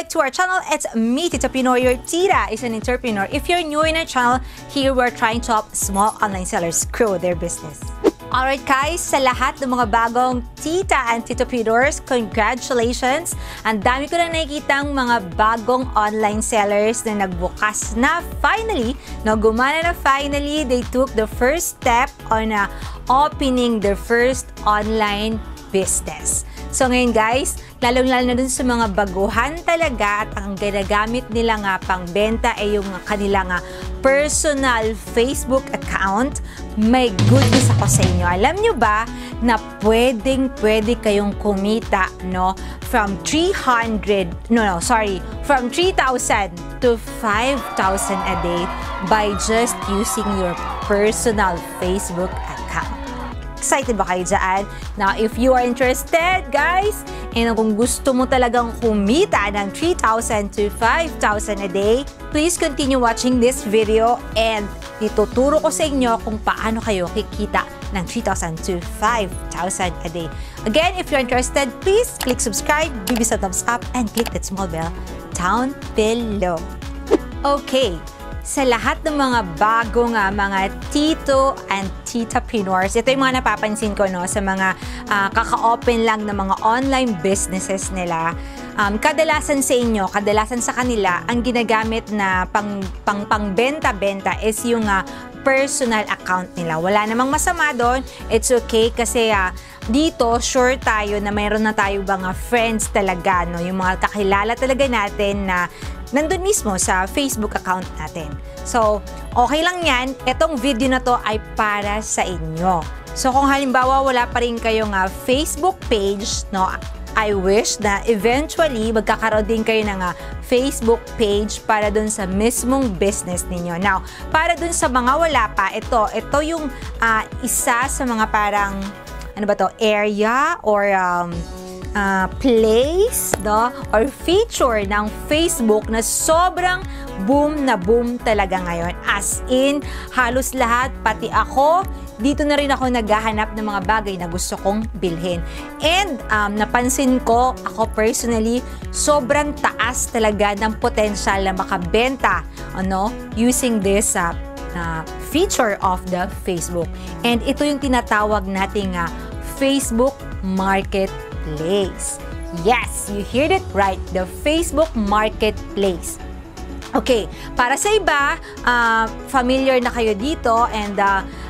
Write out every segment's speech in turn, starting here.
back to our channel. It's me, Tita Pinoy. Your tita is an entrepreneur. If you're new in our channel, here we're trying to help small online sellers grow their business. Alright guys, sa lahat ng mga bagong tita and titapreneurs, congratulations! Ang dami ko na nakikitang mga bagong online sellers na nagbukas na finally, gumana na finally, they took the first step on opening their first online business. So ngayon guys, lalong-lalo na dun sa mga baguhan talaga at ang ginagamit nila nga pangbenta ay yung kanilang personal Facebook account. May good news ako sa inyo. Alam nyo ba na pwede kayong kumita from 3,000 to 5,000 a day by just using your personal Facebook account. Excited ba kayo dyan? Now, if you are interested, guys, and kung gusto mo talagang kumita ng 3,000 to 5,000 a day, please continue watching this video and ituturo ko sa inyo kung paano kayo kikita ng 3,000 to 5,000 a day. Again, if you're interested, please click subscribe, give us a thumbs up, and click that small bell down below. Okay. Sa lahat ng mga bagong mga tito and titapreneurs, ito yung mga napapansin ko sa mga kaka-open lang ng mga online businesses nila. Kadalasan sa kanila, ang ginagamit na pangbenta-benta is yung personal account nila. Wala namang masama doon. It's okay kasi dito, sure tayo na mayroon na tayo mga friends talaga, yung mga kakilala talaga natin na nandun mismo sa Facebook account natin. So, okay lang yan. Etong video na to ay para sa inyo. So, kung halimbawa wala pa rin kayong Facebook page, I wish na eventually magkakaroon din kayo ng Facebook page para dun sa mismong business ninyo. Now, para dun sa mga wala pa, ito yung isa sa mga parang, area or place or feature ng Facebook na sobrang boom na boom talaga ngayon. As in, halos lahat, pati ako, dito na rin ako naghahanap ng mga bagay na gusto kong bilhin. And napansin ko, ako personally, sobrang taas talaga ng potential na makabenta using this feature of the Facebook. And ito yung tinatawag nating Facebook Marketplace. Yes, you heard it right, the Facebook Marketplace. Okay, para sa iba, familiar na kayo dito and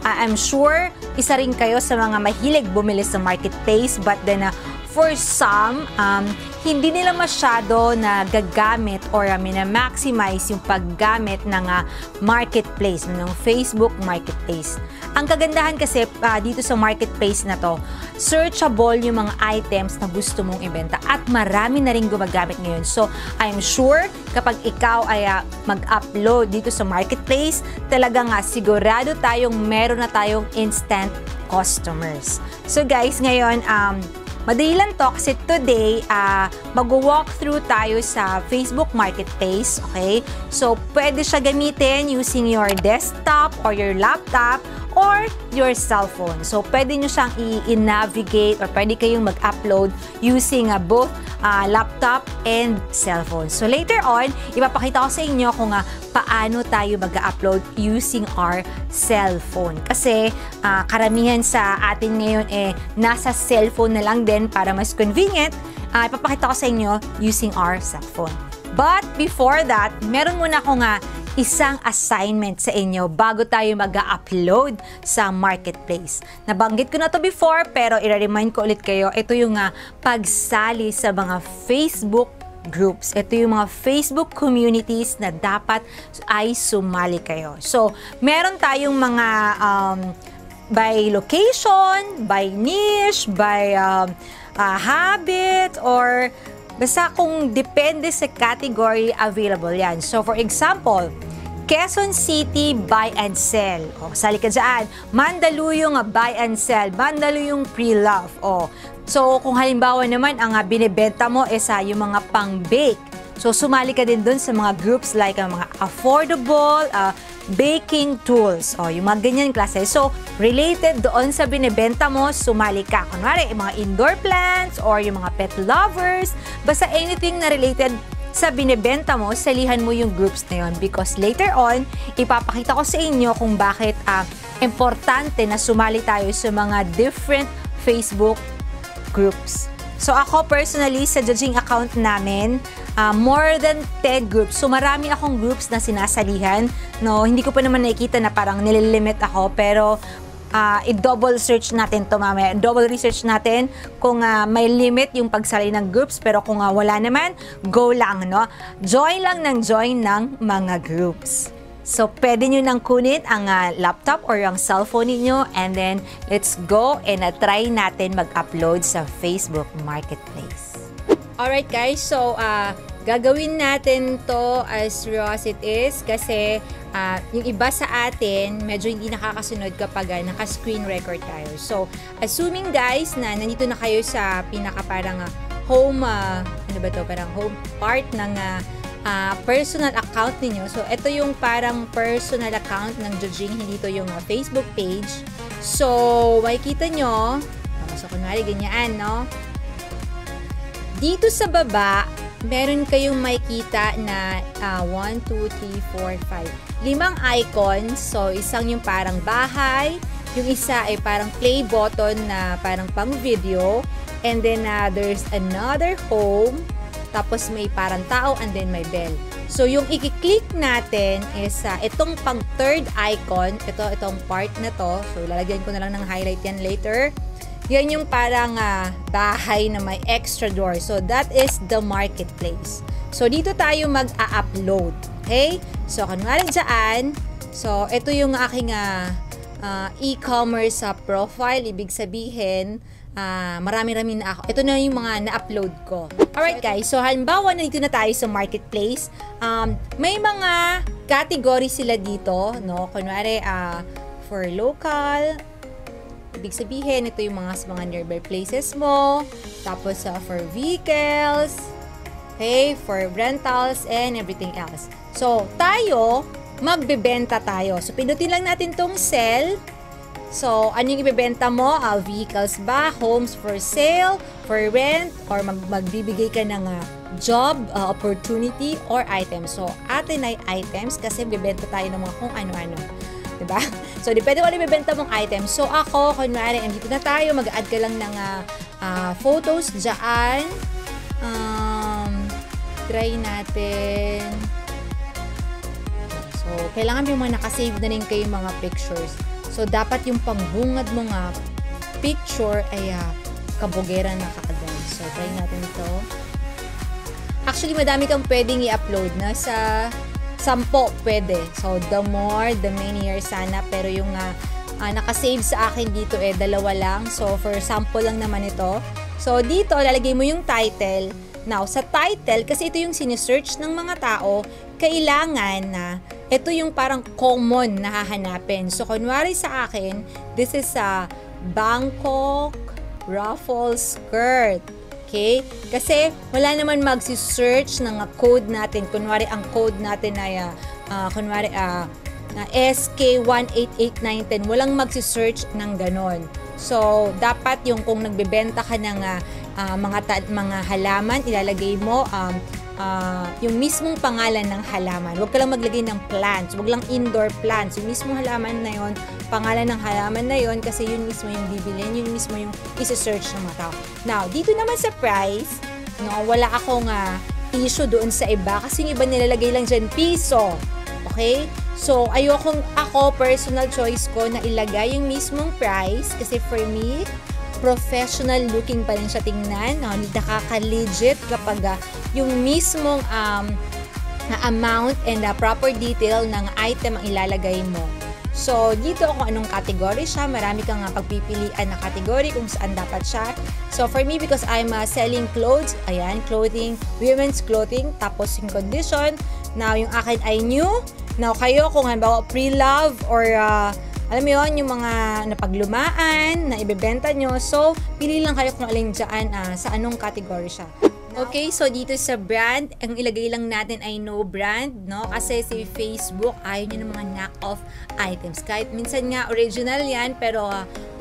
I'm sure isa rin kayo sa mga mahilig bumili sa marketplace, but then for some, hindi nila masyado na gagamit or mina-maximize yung paggamit ng marketplace, ng Facebook Marketplace. Ang kagandahan kasi dito sa marketplace na to, searchable yung mga items na gusto mong ibenta at marami na rin gumagamit ngayon. So, I'm sure kapag ikaw ay mag-upload dito sa marketplace, talagang sigurado meron na tayong instant customers. So guys, ngayon, madali lang to kasi today, mag-walk through tayo sa Facebook Marketplace, okay? So, pwede siya gamitin using your desktop or your laptop or your cell phone. So, pwede nyo siyang i-navigate or pwede kayong mag-upload using both laptop and cell phone. So, later on, ipapakita ko sa inyo kung paano tayo mag-upload using our cell phone. Kasi, karamihan sa atin ngayon nasa cellphone na lang din para mas convenient. Ipapakita ko sa inyo using our cell phone. But before that, meron muna akong isang assignment sa inyo bago tayo mag-upload sa marketplace. Nabanggit ko na to before pero i-remind ko ulit kayo, ito yung pagsali sa mga Facebook groups. Ito yung mga Facebook communities na dapat ay sumali kayo. So, meron tayong mga by location, by niche, by habit, or basta kung depende sa category, available yan. So, for example, Quezon City Buy and Sell. Sali ka dyan. Mandaluyong Buy and Sell. Mandaluyong Pre-Love. So, kung halimbawa naman, ang binibenta mo yung mga pang-bake. So, sumali ka din dun sa mga groups like mga affordable baking tools. Yung mga ganyan klase. So, related doon sa binibenta mo, sumali ka. Kunwari, yung mga indoor plants or yung mga pet lovers. Basta anything na related sa binebenta mo, salihan mo yung groups na yun. Because later on, ipapakita ko sa inyo kung bakit importante na sumali tayo sa mga different Facebook groups. So ako personally, sa judging account namin, more than 10 groups. So marami akong groups na sinasalihan. No, hindi ko pa naman nakikita na parang nililimit ako, pero i-double search natin to mamaya. Double research natin kung may limit yung pagsali ng groups, pero kung wala naman, go lang, no? Join lang ng join ng mga groups. So, pwede nyo nang kunin ang laptop or ang cellphone niyo, and then let's go and try natin mag-upload sa Facebook Marketplace. Alright guys, so gagawin natin to as raw as it is kasi yung iba sa atin medyo hindi nakakasunod kapag naka-screen record tayo. So, assuming guys na nandito na kayo sa pinaka parang home, ano ba to, parang home part ng personal account niyo. So, ito yung parang personal account ng Jujing, hindi to yung Facebook page. So, makikita nyo, so kunwari ganyan, no? Dito sa baba, meron kayong makikita na 1, 2, 3, 4, 5. 5 icons. So, isang yung parang bahay. Yung isa ay parang play button na parang pang video. And then, there's another home. Tapos, may parang tao and then may bell. So, yung i-click natin is itong pang third icon. Itong part na to. So, lalagyan ko na lang ng highlight yan later. Yan yung parang bahay na may extra door. So, that is the marketplace. So, dito tayo mag-a-upload. Okay? So, kunwari dyan. So, ito yung aking e-commerce profile. Ibig sabihin, marami-rami na ako. Ito na yung mga na-upload ko. Alright guys, so halimbawa na dito na tayo sa marketplace. May mga category sila dito. No? Kunwari, for local, ibig sabihin, ito yung mga nearby places mo. Tapos, for vehicles, okay, for rentals, and everything else. So, tayo, magbebenta tayo. So, pindutin lang natin tong sell. So, ano yung ibebenta mo? Vehicles ba? Homes for sale? For rent? Or magbibigay ka ng job, opportunity, or items. So, atin ay items kasi bibenta tayo ng mga kung ano-ano. Diba? So, depende kung ano ibebenta mong items. So, ako, kunwari, andito na tayo, mag-add ka lang ng photos dyan. Try natin. So, kailangan yung mga nakasave na rin kayo mga pictures. So, dapat yung pangbungad mo nga picture ay kabugera na kaagad. So, try natin ito. Actually, madami kang pwedeng i-upload na sa 10 pwede. So, the more, the many sana. Pero yung nakasave sa akin dito 2 lang. So, for sample lang naman ito. So, dito, lalagay mo yung title. Now, sa title, kasi ito yung sinesearch ng mga tao, kailangan na ito yung parang common na hahanapin. So, kunwari sa akin, this is a Bangkok ruffle skirt. Okay? Kasi, wala naman magsi-search ng code natin. Kunwari, ang code natin ay, SK18891. Walang magsi-search ng ganon. So, dapat yung kung nagbebenta ka ng mga halaman, ilalagay mo yung mismong pangalan ng halaman. Huwag ka lang maglagay ng plants. Huwag lang indoor plants. Yung mismong halaman na yon, pangalan ng halaman na yon, kasi yun mismo yung bibilin, yun mismo yung isi-search ng mga tao. Now, dito naman sa price, no, wala akong issue doon sa iba kasi yung iba nilalagay lang dyan piso. Okay? So, ako, personal choice ko na ilagay yung mismong price kasi for me, professional looking pa rin siya tingnan. No? Nakaka-legit kapag yung mismong amount and proper detail ng item ang ilalagay mo. So, dito kung anong category siya, marami kang pagpipilian na category kung saan dapat siya. So, for me, because I'm selling clothes, ayan, clothing, women's clothing, tapos yung condition. Now, yung akin ay new. Now, kayo, kung halimbawa pre-love or alam mo yun, yung mga napaglumaan na ibebenta nyo. So, pili lang kayo kung alin dyan sa anong category siya. Okay, so dito sa brand, ang ilagay lang natin ay no brand, no? Kasi si Facebook, ayaw niya ng mga knock-off items. Kahit minsan nga original yan, pero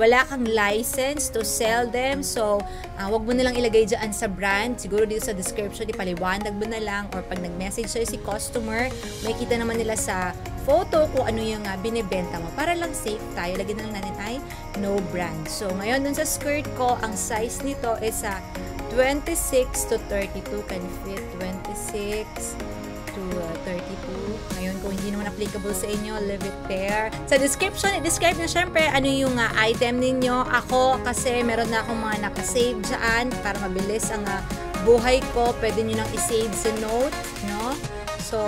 wala kang license to sell them. So, wag mo nalang ilagay dyan sa brand. Siguro dito sa description, ipaliwanag mo na lang. Or pag nag-message sa'yo si customer, may kita naman nila sa photo kung ano yung binibenta mo. Para lang safe tayo, lagyan na lang natin ay no brand. So, ngayon dun sa skirt ko, ang size nito is 26 to 32, can fit 26 to 32. Ngayon, kung hindi naman applicable sa inyo, leave it there. Sa description, i-describe na syempre ano yung item ninyo. Ako, kasi meron na akong mga nakasave dyan para mabilis ang buhay ko. Pwede nyo nang isave sa note, no? So,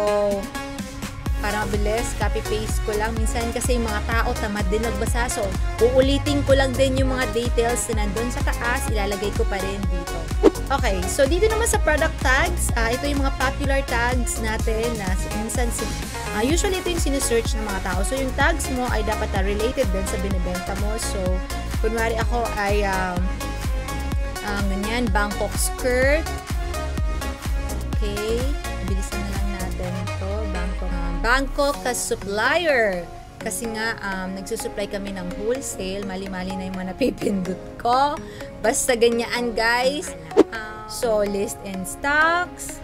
para mabilis, copy-paste ko lang. Minsan kasi yung mga tao tamad din nagbasa. So, uulitin ko lang din yung mga details na nandun sa taas. Ilalagay ko pa rin dito. Okay, so dito naman sa product tags, ito yung mga popular tags natin na minsan, usually ito yung sinesearch ng mga tao. So, yung tags mo ay dapat related din sa binibenta mo. So, kunwari ako ay ganyan, Bangkok skirt. Okay, bilisan na lang natin ito. Bangkok supplier. Kasi nga, nagsusupply kami ng wholesale. Mali-mali na yung mga napipindot ko. Basta ganyan, guys. So, list and stocks,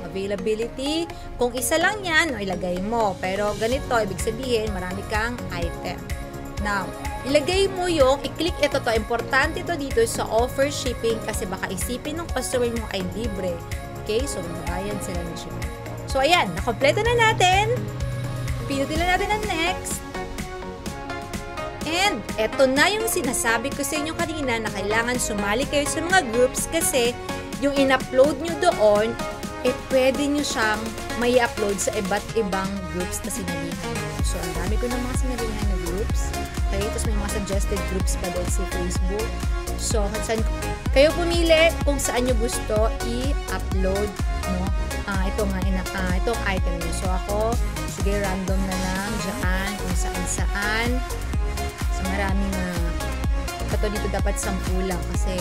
availability. Kung isa lang yan, ilagay mo. Pero ganito, ibig sabihin, marami kang item. Now, ilagay mo yung, i-click ito to. Importante ito dito sa offer shipping kasi baka isipin ng customer mo ay libre. Okay? So, mabayad sila ng shipping. So, ayan. Nakompleto na natin. Pinutin na natin ang next. And, eto na yung sinasabi ko sa inyo kanina na kailangan sumali kayo sa mga groups kasi yung in-upload nyo doon, pwede nyo siyang may upload sa iba't ibang groups na sinalihan nyo. So, ang dami ko ng mga sinalihan na groups. Okay? Tapos may mga suggested groups pa doon sa Facebook. So, kayo pumili kung saan nyo gusto i-upload, no? Itong item nyo. So, ako, sige, random na lang dyan kung saan-saan. So, maraming ito dito dapat 10 lang kasi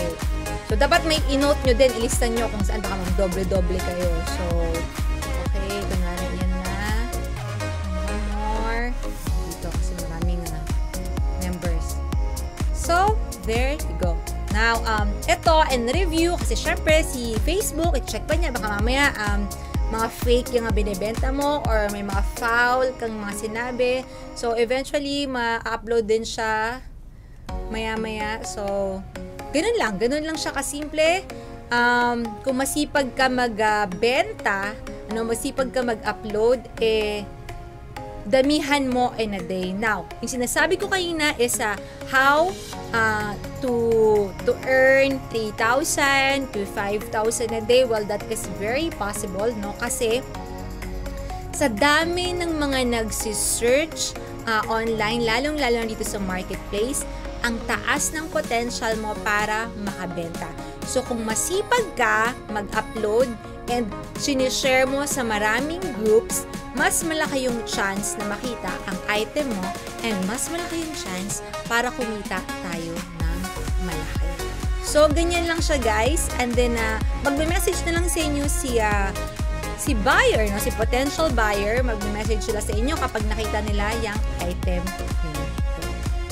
so, dapat may i-note nyo din, ilista nyo kung saan baka mag-doble-doble kayo. So, okay, kunwari yan na. One more. Dito kasi maraming members. So, there you go. Now, ito, and review, kasi syempre, si Facebook, i-check pa niya, baka mamaya, mga fake yung binibenta mo, or may mga foul kang mga sinabi. So, eventually, ma-upload din siya maya-maya. So, ganun lang siya kasimple. Kung masipag ka magbenta, masipag ka mag-upload, damihan mo in a day. Now, yung sinasabi ko kanina is how to earn 3,000 to 5,000 a day. Well, that is very possible, no? Kasi sa dami ng mga nagsisearch online, lalong-lalo dito sa marketplace, ang taas ng potential mo para makabenta. So, kung masipag ka mag-upload and sinishare mo sa maraming groups, mas malaki yung chance na makita ang item mo and mas malaki yung chance para kumita tayo ng malaki. So, ganyan lang siya, guys. And then, magme-message na lang sa inyo si buyer, no? Si potential buyer, magme-message sila sa inyo kapag nakita nila yung item nito.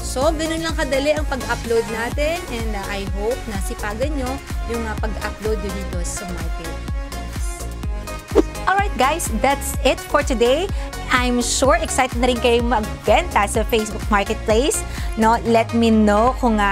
So, ganun lang kadali ang pag-upload natin and I hope na sipagan nyo yung pag-upload nyo dito sa market. Alright guys, that's it for today. I'm sure excited na rin kayo magbenta sa Facebook Marketplace. No, let me know kung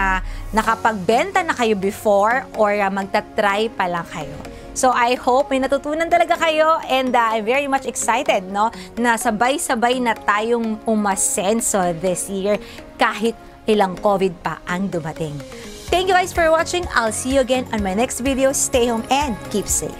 nakapagbenta na kayo before or magta-try pa lang kayo. So I hope may natutunan talaga kayo and I'm very much excited, no, na sabay-sabay na tayong umasenso this year kahit ilang COVID pa ang dumating. Thank you guys for watching. I'll see you again on my next video. Stay home and keep safe.